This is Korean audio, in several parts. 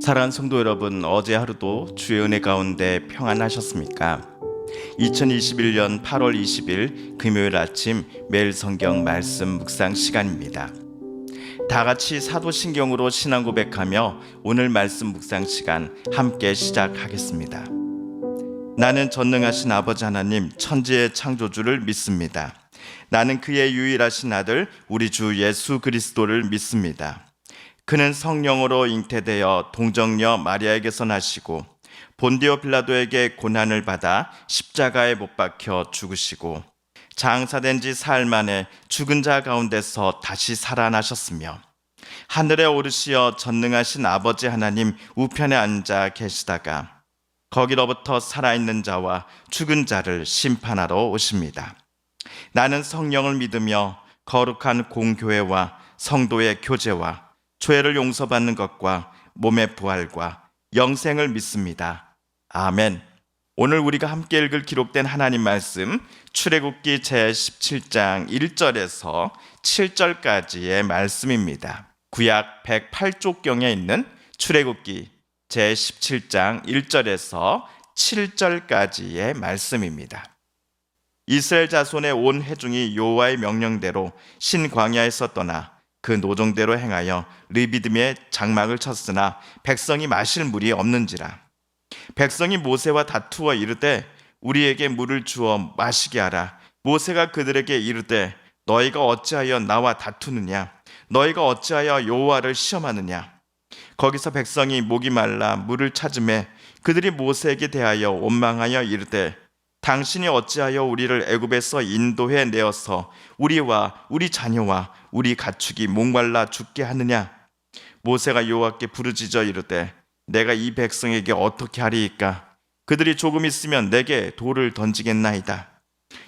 사랑하는 성도 여러분, 어제 하루도 주의 은혜 가운데 평안하셨습니까? 2021년 8월 20일 금요일 아침 매일 성경 말씀 묵상 시간입니다. 다 같이 사도신경으로 신앙 고백하며 오늘 말씀 묵상 시간 함께 시작하겠습니다. 나는 전능하신 아버지 하나님 천지의 창조주를 믿습니다. 나는 그의 유일하신 아들 우리 주 예수 그리스도를 믿습니다. 그는 성령으로 잉태되어 동정녀 마리아에게서 나시고 본디오 빌라도에게 고난을 받아 십자가에 못 박혀 죽으시고 장사된 지 사흘 만에 죽은 자 가운데서 다시 살아나셨으며 하늘에 오르시어 전능하신 아버지 하나님 우편에 앉아 계시다가 거기로부터 살아있는 자와 죽은 자를 심판하러 오십니다. 나는 성령을 믿으며 거룩한 공교회와 성도의 교제와 죄를 용서받는 것과 몸의 부활과 영생을 믿습니다. 아멘. 오늘 우리가 함께 읽을 기록된 하나님 말씀 출애굽기 제17장 1절에서 7절까지의 말씀입니다. 구약 108쪽경에 있는 출애굽기 제17장 1절에서 7절까지의 말씀입니다. 이스라엘 자손의 온 회중이 여호와의 명령대로 신광야에서 떠나 그 노정대로 행하여 르비딤에 장막을 쳤으나 백성이 마실 물이 없는지라. 백성이 모세와 다투어 이르되 우리에게 물을 주어 마시게 하라. 모세가 그들에게 이르되 너희가 어찌하여 나와 다투느냐? 너희가 어찌하여 여호와를 시험하느냐? 거기서 백성이 목이 말라 물을 찾으매 그들이 모세에게 대하여 원망하여 이르되 당신이 어찌하여 우리를 애굽에서 인도해 내어서 우리와 우리 자녀와 우리 가축이 목말라 죽게 하느냐? 모세가 여호와께 부르짖어 이르되 내가 이 백성에게 어떻게 하리이까? 그들이 조금 있으면 내게 돌을 던지겠나이다.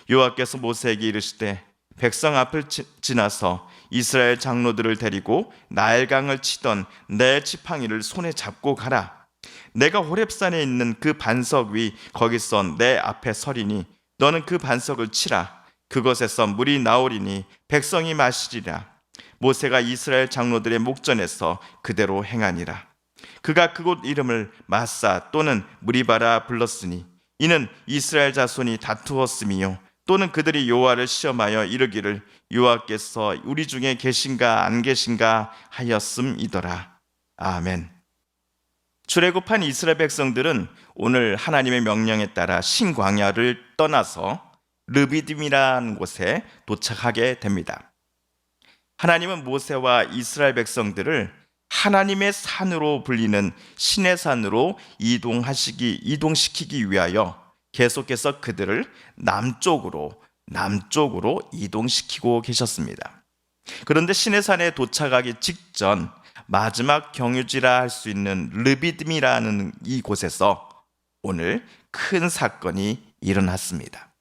여호와께서 모세에게 이르시되 백성 앞을 지나서 이스라엘 장로들을 데리고 나일강을 치던 내 지팡이를 손에 잡고 가라. 내가 호렙산에 있는 그 반석 위 거기서 내 앞에 서리니 너는 그 반석을 치라. 그것에서 물이 나오리니 백성이 마시리라. 모세가 이스라엘 장로들의 목전에서 그대로 행하니라. 그가 그곳 이름을 마사 또는 무리바라 불렀으니 이는 이스라엘 자손이 다투었음이요 또는 그들이 여호와를 시험하여 이르기를 여호와께서 우리 중에 계신가 안 계신가 하였음이더라. 아멘. 출애굽한 이스라엘 백성들은 오늘 하나님의 명령에 따라 신광야를 떠나서 르비딤이라는 곳에 도착하게 됩니다. 하나님은 모세와 이스라엘 백성들을 하나님의 산으로 불리는 신의 산으로 이동시키기 위하여 계속해서 그들을 남쪽으로 이동시키고 계셨습니다. 그런데 신의 산에 도착하기 직전 마지막 경유지라 할 수 있는 르비딤이라는 이곳에서 오늘 큰 사건이 일어났습니다.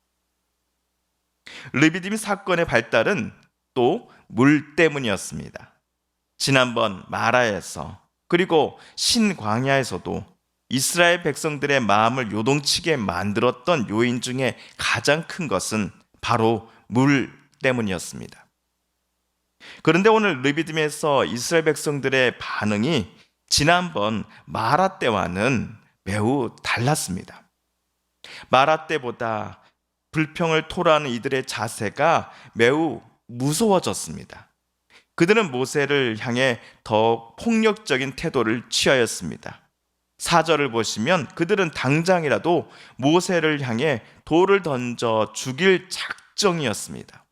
르비딤 사건의 발달은 또 물 때문이었습니다. 지난번 마라에서 그리고 신광야에서도 이스라엘 백성들의 마음을 요동치게 만들었던 요인 중에 가장 큰 것은 바로 물 때문이었습니다. 그런데 오늘 르비딤에서 이스라엘 백성들의 반응이 지난번 마라 때와는 매우 달랐습니다. 마라 때보다 불평을 토로하는 이들의 자세가 매우 무서워졌습니다. 그들은 모세를 향해 더 폭력적인 태도를 취하였습니다. 4절을 보시면 그들은 당장이라도 모세를 향해 돌을 던져 죽일 작정이었습니다.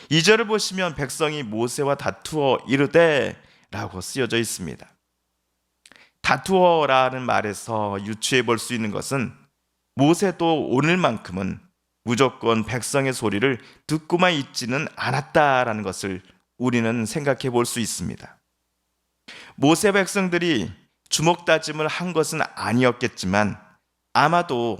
2절을 보시면 백성이 모세와 다투어 이르되 라고 쓰여져 있습니다. 다투어라는 말에서 유추해 볼 수 있는 것은 모세도 오늘만큼은 무조건 백성의 소리를 듣고만 있지는 않았다라는 것을 우리는 생각해 볼 수 있습니다. 모세 백성들이 주먹다짐을 한 것은 아니었겠지만 아마도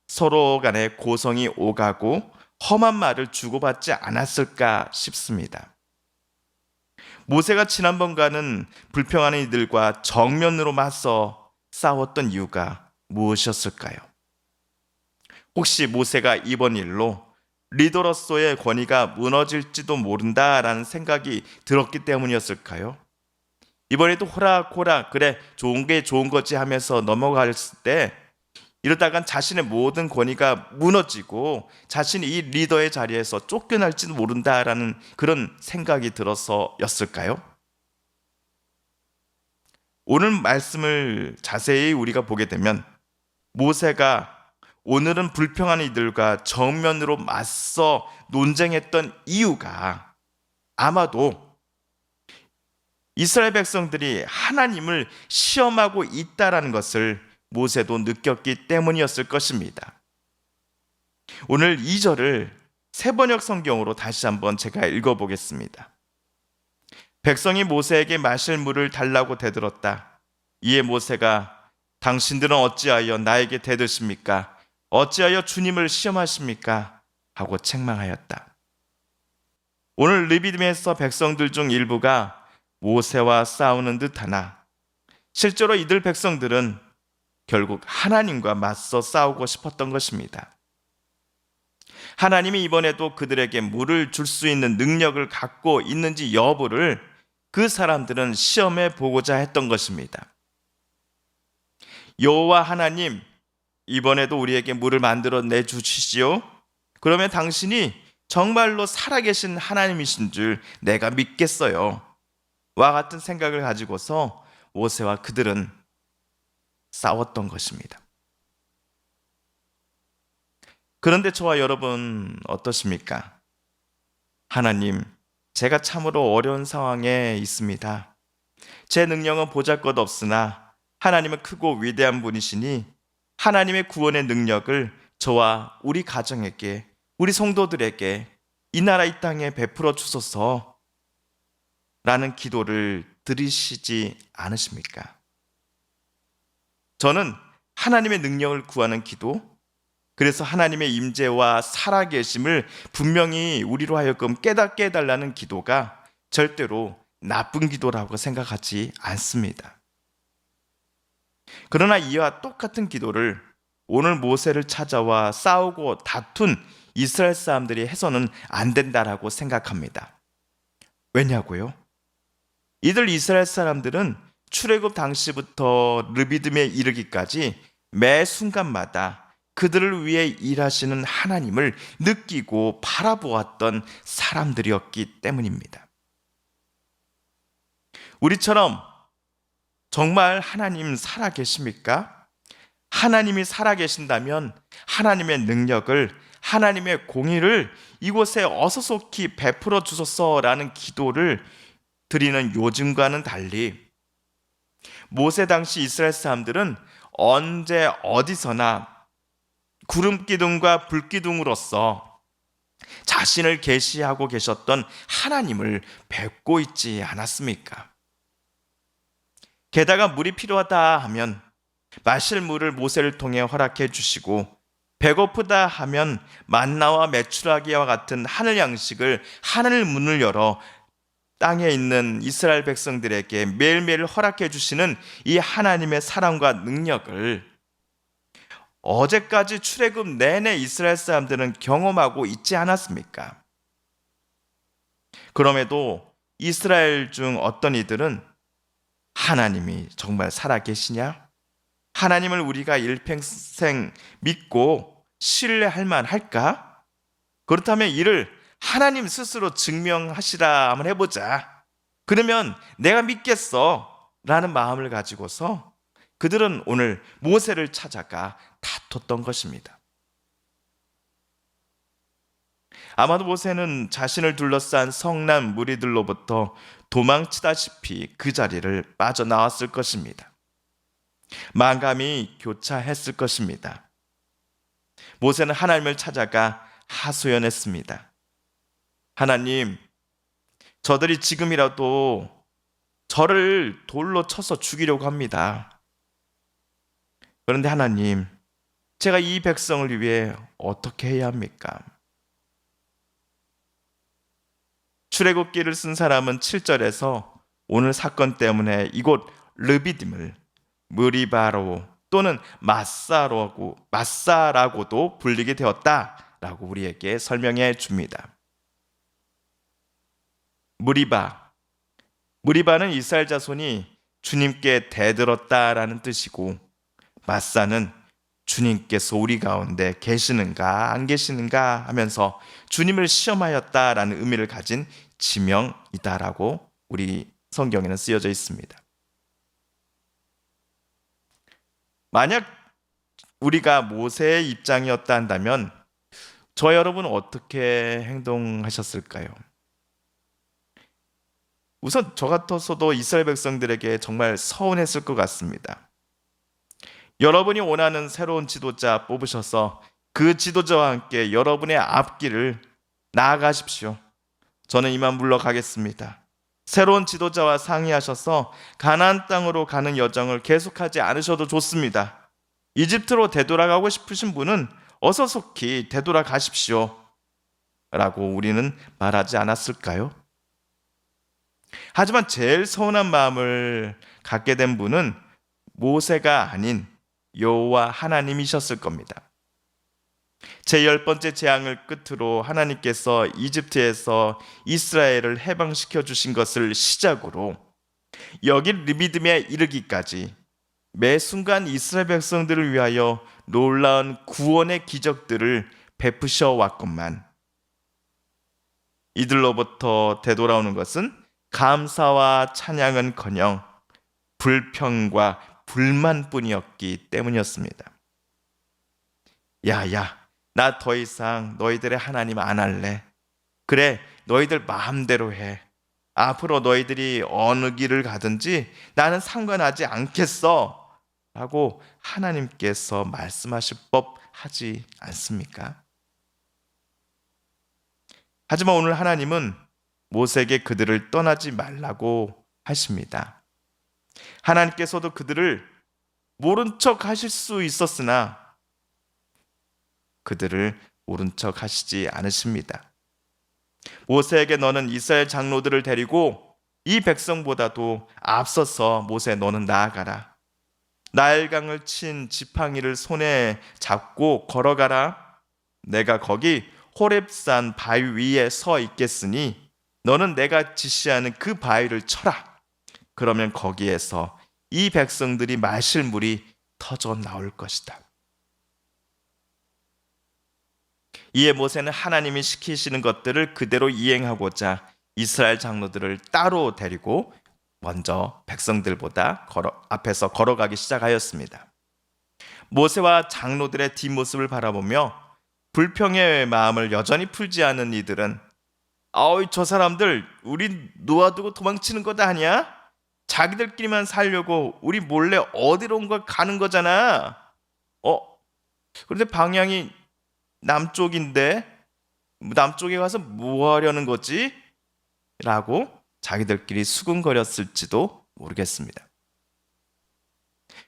서로 간에 고성이 오가고 험한 말을 주고받지 않았을까 싶습니다. 모세가 지난번과는 불평하는 이들과 정면으로 맞서 싸웠던 이유가 무엇이었을까요? 혹시 모세가 이번 일로 리더로서의 권위가 무너질지도 모른다라는 생각이 들었기 때문이었을까요? 이번에도 호락호락 그래 좋은 게 좋은 거지 하면서 넘어갔을 때 이러다간 자신의 모든 권위가 무너지고 자신이 이 리더의 자리에서 쫓겨날지도 모른다라는 그런 생각이 들어서였을까요? 오늘 말씀을 자세히 우리가 보게 되면 모세가 오늘은 불평하는 이들과 정면으로 맞서 논쟁했던 이유가 아마도 이스라엘 백성들이 하나님을 시험하고 있다라는 것을 모세도 느꼈기 때문이었을 것입니다. 오늘 2절을 세번역 성경으로 다시 한번 제가 읽어보겠습니다. 백성이 모세에게 마실 물을 달라고 대들었다. 이에 모세가 당신들은 어찌하여 나에게 대드십니까? 어찌하여 주님을 시험하십니까? 하고 책망하였다. 오늘 르비딤에서 백성들 중 일부가 모세와 싸우는 듯하나 실제로 이들 백성들은 결국 하나님과 맞서 싸우고 싶었던 것입니다. 하나님이 이번에도 그들에게 물을 줄 수 있는 능력을 갖고 있는지 여부를 그 사람들은 시험해 보고자 했던 것입니다. 여호와 하나님, 이번에도 우리에게 물을 만들어 내주시지요? 그러면 당신이 정말로 살아계신 하나님이신 줄 내가 믿겠어요. 와 같은 생각을 가지고서 모세와 그들은 싸웠던 것입니다. 그런데 저와 여러분 어떠십니까? 하나님, 제가 참으로 어려운 상황에 있습니다. 제 능력은 보잘것없으나 하나님은 크고 위대한 분이시니 하나님의 구원의 능력을 저와 우리 가정에게, 우리 성도들에게 이 나라 이 땅에 베풀어 주소서 라는 기도를 들으시지 않으십니까? 저는 하나님의 능력을 구하는 기도, 그래서 하나님의 임재와 살아계심을 분명히 우리로 하여금 깨닫게 해달라는 기도가 절대로 나쁜 기도라고 생각하지 않습니다. 그러나 이와 똑같은 기도를 오늘 모세를 찾아와 싸우고 다툰 이스라엘 사람들이 해서는 안 된다라고 생각합니다. 왜냐고요? 이들 이스라엘 사람들은 출애굽 당시부터 르비딤에 이르기까지 매 순간마다 그들을 위해 일하시는 하나님을 느끼고 바라보았던 사람들이었기 때문입니다. 우리처럼 정말 하나님 살아계십니까? 하나님이 살아계신다면 하나님의 능력을, 하나님의 공의를 이곳에 어서속히 베풀어 주소서라는 기도를 드리는 요즘과는 달리 모세 당시 이스라엘 사람들은 언제 어디서나 구름기둥과 불기둥으로서 자신을 계시하고 계셨던 하나님을 뵙고 있지 않았습니까? 게다가 물이 필요하다 하면 마실 물을 모세를 통해 허락해 주시고 배고프다 하면 만나와 메추라기와 같은 하늘 양식을 하늘 문을 열어 땅에 있는 이스라엘 백성들에게 매일매일 허락해 주시는 이 하나님의 사랑과 능력을 어제까지 출애굽 내내 이스라엘 사람들은 경험하고 있지 않았습니까? 그럼에도 이스라엘 중 어떤 이들은 하나님이 정말 살아계시냐? 하나님을 우리가 일평생 믿고 신뢰할 만할까? 그렇다면 이를 하나님 스스로 증명하시라 한번 해보자. 그러면 내가 믿겠어 라는 마음을 가지고서 그들은 오늘 모세를 찾아가 다퉜던 것입니다. 아마도 모세는 자신을 둘러싼 성난 무리들로부터 도망치다시피 그 자리를 빠져나왔을 것입니다. 만감이 교차했을 것입니다. 모세는 하나님을 찾아가 하소연했습니다. 하나님, 저들이 지금이라도 저를 돌로 쳐서 죽이려고 합니다. 그런데 하나님, 제가 이 백성을 위해 어떻게 해야 합니까? 출애굽기를 쓴 사람은 7절에서 오늘 사건 때문에 이곳 르비딤을 무리바로 또는 마사라고도 불리게 되었다라고 우리에게 설명해 줍니다. 무리바, 무리바는 이스라엘 자손이 주님께 대들었다라는 뜻이고, 마사는 주님께서 우리 가운데 계시는가 안 계시는가 하면서 주님을 시험하였다라는 의미를 가진 지명이다라고 우리 성경에는 쓰여져 있습니다. 만약 우리가 모세의 입장이었다 한다면 저 여러분은 어떻게 행동하셨을까요? 우선 저 같았어도 이스라엘 백성들에게 정말 서운했을 것 같습니다. 여러분이 원하는 새로운 지도자 뽑으셔서 그 지도자와 함께 여러분의 앞길을 나아가십시오. 저는 이만 물러가겠습니다. 새로운 지도자와 상의하셔서 가나안 땅으로 가는 여정을 계속하지 않으셔도 좋습니다. 이집트로 되돌아가고 싶으신 분은 어서 속히 되돌아가십시오 라고 우리는 말하지 않았을까요? 하지만 제일 서운한 마음을 갖게 된 분은 모세가 아닌 여호와 하나님이셨을 겁니다. 제 10번째 재앙을 끝으로 하나님께서 이집트에서 이스라엘을 해방시켜 주신 것을 시작으로 여기 르비딤에 이르기까지 매 순간 이스라엘 백성들을 위하여 놀라운 구원의 기적들을 베푸셔 왔건만 이들로부터 되돌아오는 것은 감사와 찬양은커녕 불평과 불만뿐이었기 때문이었습니다. 야야, 나 더 이상 너희들의 하나님 안 할래. 그래, 너희들 마음대로 해. 앞으로 너희들이 어느 길을 가든지 나는 상관하지 않겠어 라고 하나님께서 말씀하실 법하지 않습니까? 하지만 오늘 하나님은 모세에게 그들을 떠나지 말라고 하십니다. 하나님께서도 그들을 모른 척 하실 수 있었으나 그들을 모른 척 하시지 않으십니다. 모세에게 너는 이스라엘 장로들을 데리고 이 백성보다도 앞서서 모세 너는 나아가라. 나일강을 친 지팡이를 손에 잡고 걸어가라. 내가 거기 호렙산 바위 위에 서 있겠으니 너는 내가 지시하는 그 바위를 쳐라. 그러면 거기에서 이 백성들이 마실 물이 터져 나올 것이다. 이에 모세는 하나님이 시키시는 것들을 그대로 이행하고자 이스라엘 장로들을 따로 데리고 먼저 백성들보다 앞에서 걸어가기 시작하였습니다. 모세와 장로들의 뒷모습을 바라보며 불평의 마음을 여전히 풀지 않은 이들은 저 사람들 우리 놓아두고 도망치는 것 아니야? 자기들끼리만 살려고 우리 몰래 어디론가 가는 거잖아. 그런데 방향이 남쪽인데 남쪽에 가서 뭐 하려는 거지? 라고 자기들끼리 수군거렸을지도 모르겠습니다.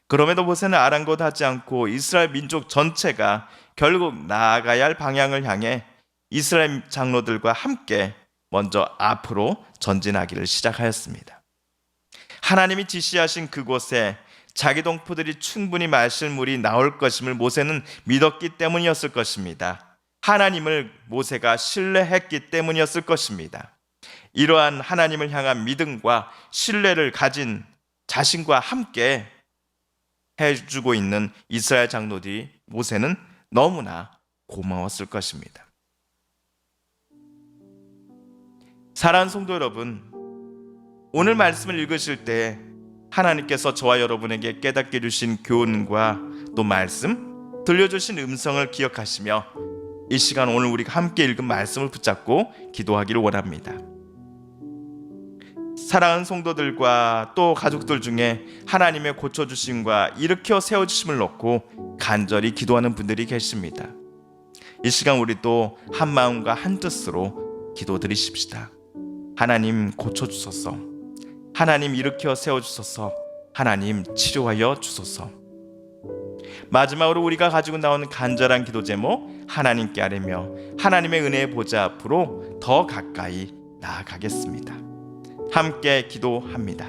그럼에도 모세는 아랑곳하지 않고 이스라엘 민족 전체가 결국 나아가야 할 방향을 향해 이스라엘 장로들과 함께 먼저 앞으로 전진하기를 시작하였습니다. 하나님이 지시하신 그곳에 자기 동포들이 충분히 마실 물이 나올 것임을 모세는 믿었기 때문이었을 것입니다. 하나님을 모세가 신뢰했기 때문이었을 것입니다. 이러한 하나님을 향한 믿음과 신뢰를 가진 자신과 함께 해주고 있는 이스라엘 장로들이 모세는 너무나 고마웠을 것입니다. 사랑하는 성도 여러분, 오늘 말씀을 읽으실 때 하나님께서 저와 여러분에게 깨닫게 주신 교훈과 또 말씀, 들려주신 음성을 기억하시며 이 시간 오늘 우리가 함께 읽은 말씀을 붙잡고 기도하기를 원합니다. 사랑하는 성도들과 또 가족들 중에 하나님의 고쳐주심과 일으켜 세워주심을 놓고 간절히 기도하는 분들이 계십니다. 이 시간 우리 또 한 마음과 한 뜻으로 기도드리십시다. 하나님 고쳐주소서, 하나님 일으켜 세워주소서, 하나님 치료하여 주소서. 마지막으로 우리가 가지고 나오는 간절한 기도 제목 하나님께 아뢰며 하나님의 은혜의 보좌 앞으로 더 가까이 나아가겠습니다. 함께 기도합니다.